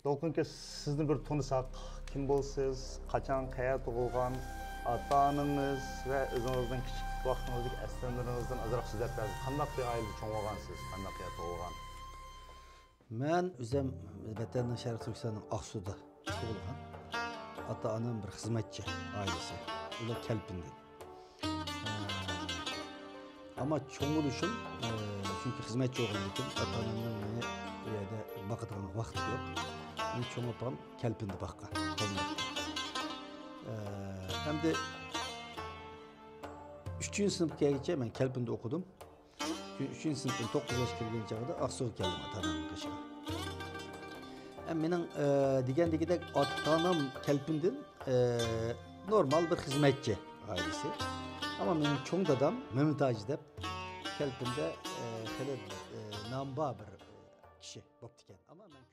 Dolqunke sizni bir tanısak, kim bolsiz, qachon, qayerda tug'ilgan, ota-onangiz va o'zingizning kichik vaqtingizdagi aslanlaringizdan azroq so'zlab berasiz. Qanday bir oilada cho'ng bo'lgansiz? Qanday yerda tug'ilgan? Men o'zim vatanning Sharq Turkistonning Aqsu'da tug'ilgan. Ota-onam bir xizmatchi ailesi. Ular Kelpin'den. Ama çoğun oluşum, çünkü hizmetçi olduğum için ota-onamdan beni bu yerde bakıdığım vakti yok. Ben çoğun opam Kelpin'de bakkan. Hem de 3. sınıf gelince ben Kelpin'de okudum. 3. sınıfın 9 yaş geldiğince kadar Aksu'ya geldim ata-onamın kaşığa. Hem benim digende ata-onam Kelpin'den normal bir hizmetçi ailesi. Ama benim çoğun dadam Mehmet Hacı dep Kelpin'de hele namba bir kişi boptiken. Ama ben